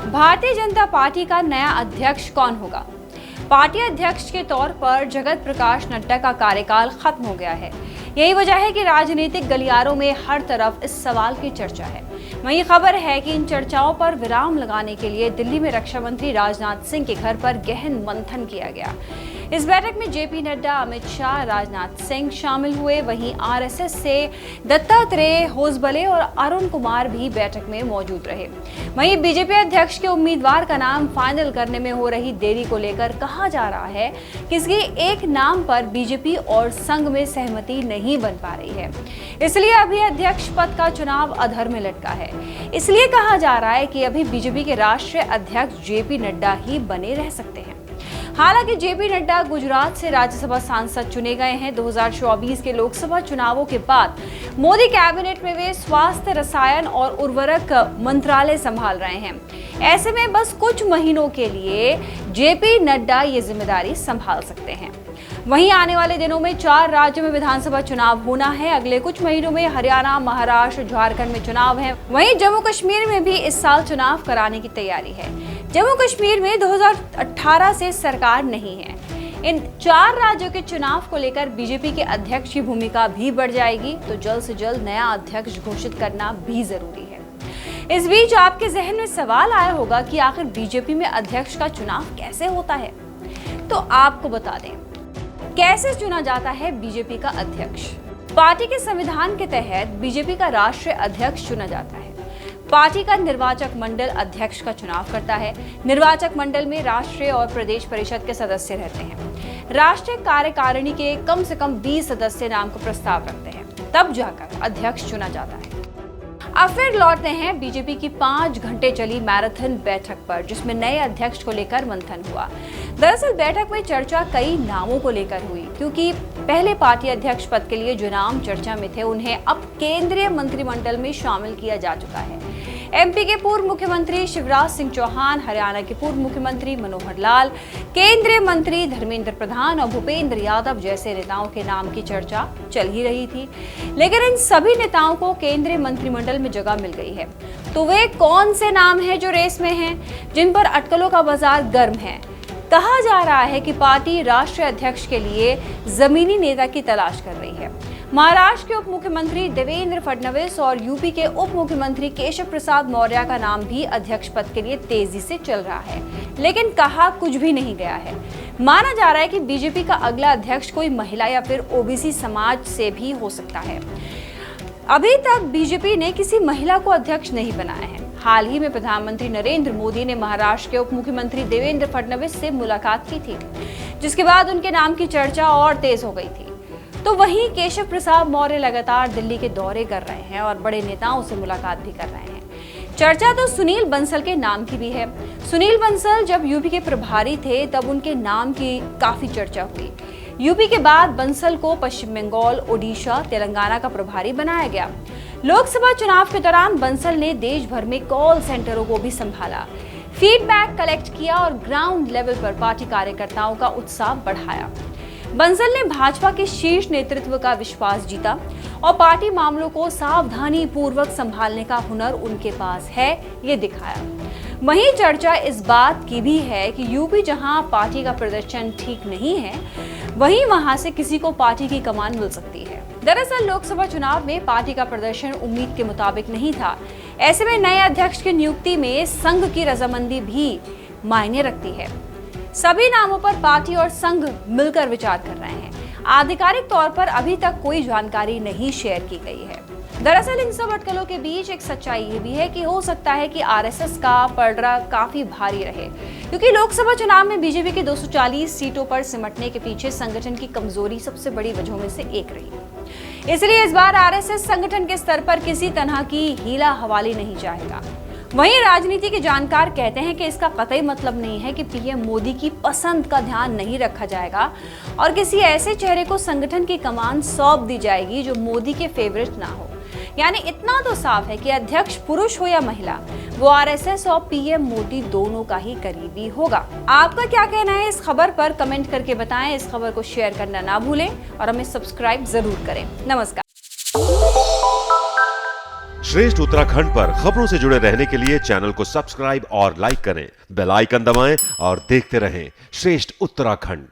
Bharatiya Janata party का नया अध्यक्ष कौन होगा? पार्टी अध्यक्ष के तौर पर जगत प्रकाश नड्डा का कार्यकाल खत्म हो गया है। यही वजह है कि राजनीतिक गलियारों में हर तरफ इस सवाल की चर्चा है। वहीं खबर है कि इन चर्चाओं पर विराम लगाने के लिए दिल्ली में रक्षा मंत्री राजनाथ सिंह के घर पर गहन मंथन किया गया। इस बैठक में जेपी नड्डा, अमित शाह, राजनाथ सिंह शामिल हुए। वहीं आरएसएस से दत्तात्रेय होसबले और अरुण कुमार भी बैठक में मौजूद रहे। वहीं बीजेपी अध्यक्ष के उम्मीदवार का नाम फाइनल करने में हो रही देरी को लेकर कहा जा रहा है कि किसी एक नाम पर बीजेपी और संघ में सहमति नहीं बन पा रही है, इसलिए अभी अध्यक्ष पद का चुनाव अधर में लटका है। इसलिए कहा जा रहा है कि अभी बीजेपी के राष्ट्रीय अध्यक्ष जेपी नड्डा ही बने रह सकते हैं। हालांकि जेपी नड्डा गुजरात से राज्यसभा सांसद चुने गए हैं। 2024 के लोकसभा चुनावों के बाद मोदी कैबिनेट में वे स्वास्थ्य, रसायन और उर्वरक मंत्रालय संभाल रहे हैं। ऐसे में बस कुछ महीनों के लिए जेपी नड्डा ये जिम्मेदारी संभाल सकते हैं। वहीं आने वाले दिनों में 4 राज्यों में विधानसभा चुनाव होना है। अगले कुछ महीनों में हरियाणा, महाराष्ट्र, झारखंड में चुनाव है। वहीं जम्मू कश्मीर में भी इस साल चुनाव कराने की तैयारी है। जम्मू कश्मीर में 2018 से सरकार नहीं है। इन 4 राज्यों के चुनाव को लेकर बीजेपी के अध्यक्ष की भूमिका भी बढ़ जाएगी, तो जल्द से जल्द नया अध्यक्ष घोषित करना भी जरूरी है। इस बीच आपके जहन में सवाल आया होगा कि आखिर बीजेपी में अध्यक्ष का चुनाव कैसे होता है। तो आपको बता दें, कैसे चुना जाता है बीजेपी का अध्यक्ष। पार्टी के संविधान के तहत बीजेपी का राष्ट्रीय अध्यक्ष चुना जाता है। पार्टी का निर्वाचक मंडल अध्यक्ष का चुनाव करता है। निर्वाचक मंडल में राष्ट्रीय और प्रदेश परिषद के सदस्य रहते हैं। राष्ट्रीय कार्यकारिणी के कम से कम 20 सदस्य नाम का प्रस्ताव रखते हैं, तब जाकर अध्यक्ष चुना जाता है। अब फिर लौटते हैं बीजेपी की 5 घंटे चली मैराथन बैठक पर, जिसमें नए अध्यक्ष को लेकर मंथन हुआ। दरअसल बैठक में चर्चा कई नामों को लेकर हुई, क्योंकि पहले पार्टी अध्यक्ष पद के लिए जो नाम चर्चा में थे उन्हें अब केंद्रीय मंत्रिमंडल में शामिल किया जा चुका है। एमपी के पूर्व मुख्यमंत्री शिवराज सिंह चौहान, हरियाणा के पूर्व मुख्यमंत्री मनोहर लाल, केंद्रीय मंत्री धर्मेंद्र प्रधान और भूपेंद्र यादव जैसे नेताओं के नाम की चर्चा चल ही रही थी। लेकिन इन सभी नेताओं को केंद्रीय मंत्रिमंडल में जगह मिल गई है। तो वे कौन से नाम हैं जो रेस में हैं, जिन पर अटकलों का बाजार गर्म है? कहा जा रहा है कि पार्टी राष्ट्रीय अध्यक्ष के लिए जमीनी नेता की तलाश कर रही है। महाराष्ट्र के उप मुख्यमंत्री देवेंद्र फडणवीस और यूपी के उप मुख्यमंत्री केशव प्रसाद मौर्य का नाम भी अध्यक्ष पद के लिए तेजी से चल रहा है, लेकिन कहा कुछ भी नहीं गया है। माना जा रहा है कि बीजेपी का अगला अध्यक्ष कोई महिला या फिर ओबीसी समाज से भी हो सकता है। अभी तक बीजेपी ने किसी महिला को अध्यक्ष नहीं बनाया है। हाल ही में प्रधानमंत्री नरेंद्र मोदी ने महाराष्ट्र के उप मुख्यमंत्री देवेंद्र फडणवीस से मुलाकात की थी, जिसके बाद उनके नाम की चर्चा और तेज हो गई थी। तो वहीं केशव प्रसाद मौर्य लगातार दिल्ली के दौरे कर रहे हैं और बड़े नेताओं से मुलाकात भी कर रहे हैं। चर्चा तो सुनील बंसल के नाम की भी है। सुनील बंसल जब यूपी के प्रभारी थे तब उनके नाम की काफी चर्चा हुई। यूपी के बाद बंसल को पश्चिम बंगाल, ओडिशा, तेलंगाना का प्रभारी बनाया गया। लोकसभा चुनाव के दौरान बंसल ने देश भर में कॉल सेंटरों को भी संभाला, फीडबैक कलेक्ट किया और ग्राउंड लेवल पर पार्टी कार्यकर्ताओं का उत्साह बढ़ाया। बंसल ने भाजपा के शीर्ष नेतृत्व का विश्वास जीता और पार्टी मामलों को सावधानी पूर्वक संभालने का हुनर उनके पास है, ये दिखाया। वहीं चर्चा इस बात की भी है कि यूपी जहां पार्टी का प्रदर्शन ठीक नहीं है, वहीं वहां से किसी को पार्टी की कमान मिल सकती है। दरअसल लोकसभा चुनाव में पार्टी का प्रदर्शन उम्मीद के मुताबिक नहीं था। ऐसे में नए अध्यक्ष की नियुक्ति में संघ की रजामंदी भी मायने रखती है। सभी नामों पर पार्टी और संघ मिलकर विचार कर रहे हैं। आधिकारिक तौर पर अभी तक कोई जानकारी नहीं शेयर की गई है। दरअसल इन सब अटकलों के बीच एक सच्चाई ये भी है कि हो सकता है कि आरएसएस का पलड़ा काफी भारी रहे, क्योंकि लोकसभा चुनाव में बीजेपी की 240 सीटों पर सिमटने के पीछे संगठन की कमजोरी सबसे बड़ी वजहों में से एक रही। इसलिए इस बार आरएसएस संगठन के स्तर पर किसी तरह की हीला हवाली नहीं चाहेगा। वहीं राजनीति के जानकार कहते हैं कि इसका कतई मतलब नहीं है कि पीएम मोदी की पसंद का ध्यान नहीं रखा जाएगा और किसी ऐसे चेहरे को संगठन की कमान सौंप दी जाएगी जो मोदी के फेवरेट ना हो। यानी इतना तो साफ है कि अध्यक्ष पुरुष हो या महिला, वो आरएसएस और पीएम मोदी दोनों का ही करीबी होगा। आपका क्या कहना है इस खबर पर? कमेंट करके बताएं। इस खबर को शेयर करना ना भूलें और हमें सब्सक्राइब जरूर करें। नमस्कार। श्रेष्ठ उत्तराखंड पर खबरों से जुड़े रहने के लिए चैनल को सब्सक्राइब और लाइक करें, बेल आइकन दबाएं और देखते रहें श्रेष्ठ उत्तराखंड।